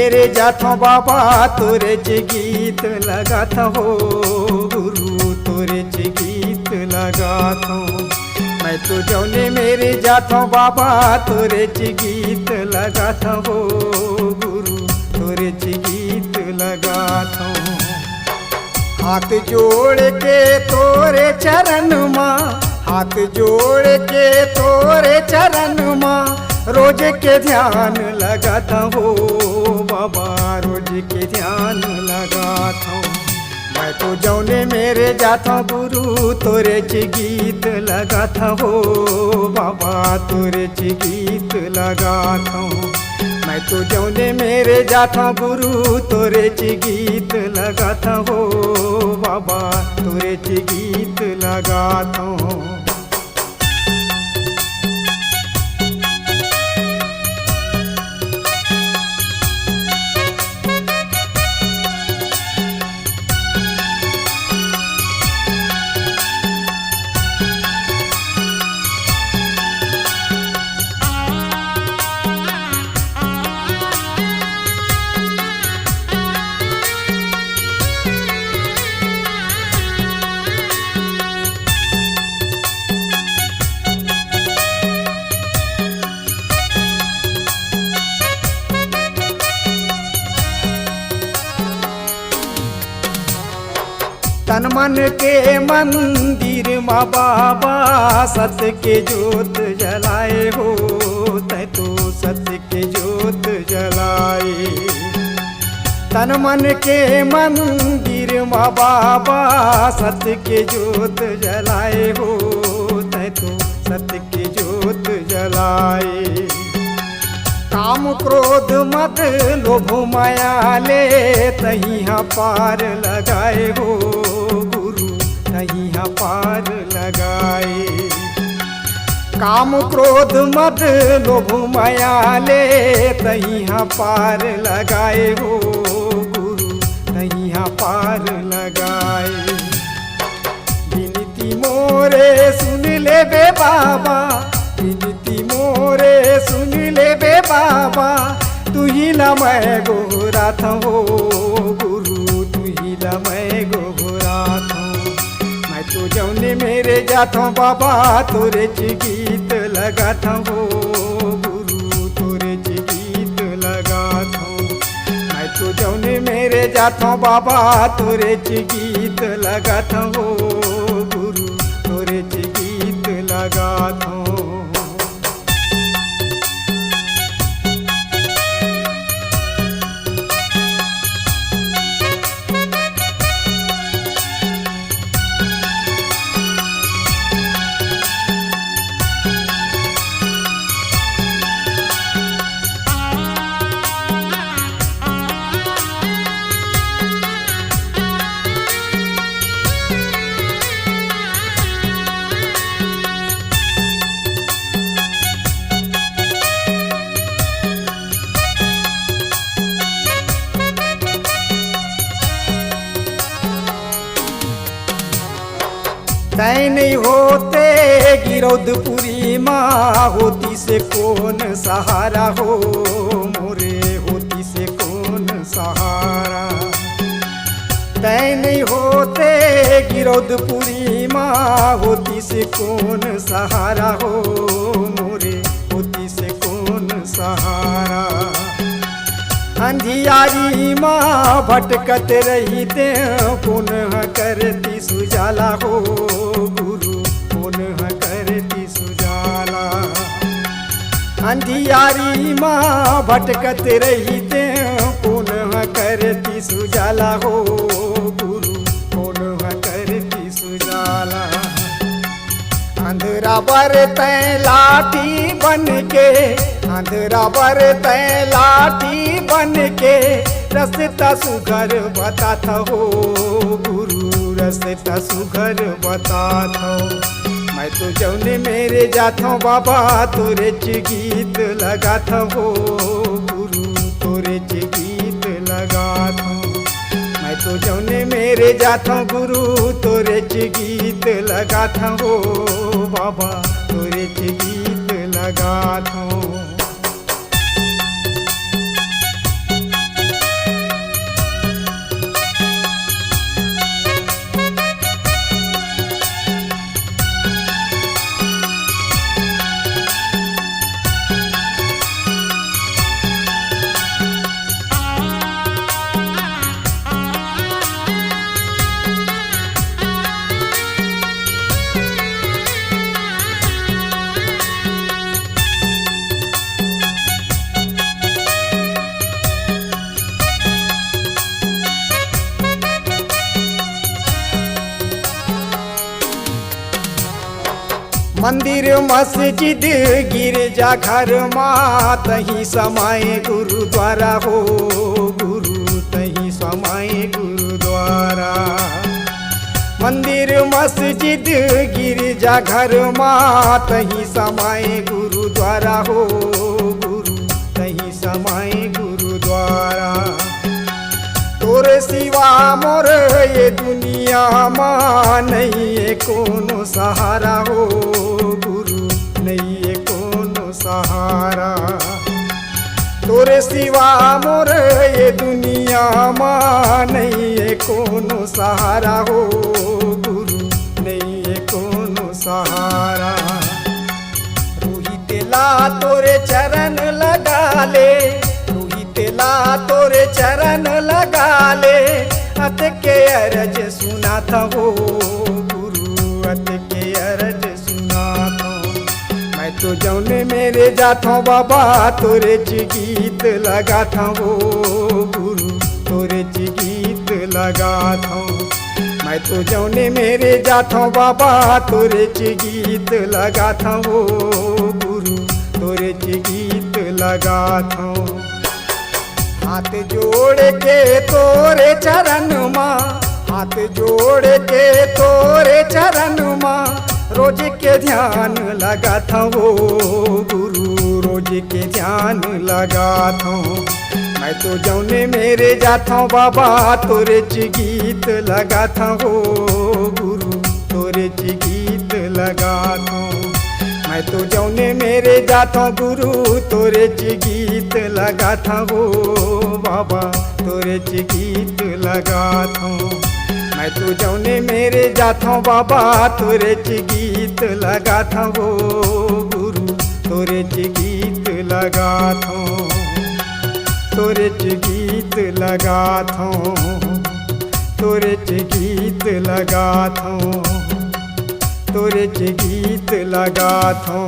मेरे जाथो बाबा तोरे च गीत लगात हो गुरु तोरे च गीत लगात हो। मैं तो जौने मेरे जाथो बाबा तोरे च गीत लगात हो गुरु तोरे च गीत लगात हो। हाथ जोड़ के तोरे चरण माँ, हाथ जोड़ के तोरे चरण माँ रोज के ध्यान लगाता हो बाबा, रोज के ध्यान लगाता हूँ। मैं तो जौने मेरे जाता गुरु तोरे च गीत लगाता हो बाबा, तोरे च गीत लगाता हूँ। मैं तो जौने मेरे जाता गुरु तोरे च गीत लगाता हो बाबा, तोरे च गीत लगाता हूँ। तन मन के मंदिर माँ बाबा सत्य के जोत जलाए हो, तै तो सत्य के जोत जलाए। तन मन के मंदिर माँ बाबा सत्य के जोत जलाए हो, तै तो सत्य के जोत जलाए। काम क्रोध मद लोभ माया ले तहिया पार लगाए हो गुरु, तहिया पार लगाए। काम क्रोध मद लोभ माया ले तहिया पार लगाए हो गुरु, तहिया पार लगाए। विनती मोरे सुन ले बे बाबा, विनती मोरे सुन ले बे बाबा, तू ही ला मैं गोहरात हो गुरु, तू ही ला मैं गोहरात हूँ। मैं तो जौने मेरे जाता बाबा तोरे च गीत लगाता हो गुरु, तोरे च गीत लगाता हूँ। मैं तो जौने मेरे जाता बाबा तोरे च गीत लगाता हो गुरु, तोरे च गीत लगाता हूँ। तै नहीं होते गिरौदपुरी माँ, होती से कौन सहारा हो मोरे, होती से कौन सहारा। तै नहीं होते गिरौदपुरी माँ, होती से कौन सहारा हो मोरे, होती से कौन सहारा। अंधियारी माँ भटकत रही ते पुनः करती सुजाला हो गुरु, पुनः करती सुजाला। अंधियारी माँ भटकत रही ते पुनः करती सुजाला हो गुरु, पुनः करती सुजाला। अंधरा बरतै लाठी बन के, अंधरा बरतै लाठी बन के, रस्ता सुघर बताता हो गुरु, रस्ता सुघर बताता हो। मैं तो जौने मेरे जाता बाबा तोरे च गीत लगाता हो गुरु, तोरे च गीत लगाता हूँ। मैं तो जौने मेरे जाता गुरु तोरे च गीत लगाता हो बाबा, तोरे च गीत लगाता हूँ। मंदिर मस्जिद गिरजा घर माँ तही समाये गुरुद्वारा हो गुरु तही समाये गुरुद्वारा। मंदिर मस्जिद गिरजा घर माँ तही समाये गुरुद्वारा हो गुरु तही समाये गुरुद्वारा। तोरे सिवा मोर ये दुनिया माँ नहीं है कोनो सहारा हो गुरु नहीं है कोनो सहारा। तोरे सिवा मोर ये दुनिया माँ नहीं है कोनो सहारा हो गुरु नहीं है कोनो सहारा। रूही तेला तोरे चरण लगा ले रूही तेला तोरे चरण लगा ले। अत के अरज सुना था हो गुरु अत के अरज सुना था। मैं तो जौने मेरे जाता बाबा तोरे च गीत लगा था हो गुरु तोरे च गीत लगा था। मैं तो जौने मेरे जाता बाबा तोरे च गीत लगा था हो गुरु तोरे च गीत लगा था। हाथ जोड़ के तोरे चरण माँ हाथ जोड़ के तोरे चरण माँ रोज के ध्यान लगा था वो गुरु रोज के ध्यान लगा था। मैं तो जौने मेरे जाता बाबा तोरे च गीत लगा था हो गुरु तोरे च गीत लगा था। मैं तो जौने मेरे जाता गुरु तोरे च गीत लगा था हो बाबा तोरे च गीत लगा था। मैं तो जौने मेरे जाता बाबा तोरे च गीत लगा था हो गुरु तोरे च गीत लगा था तोरे च गीत लगा था तोरे च गीत लगा था तोरे च गीत लगा था।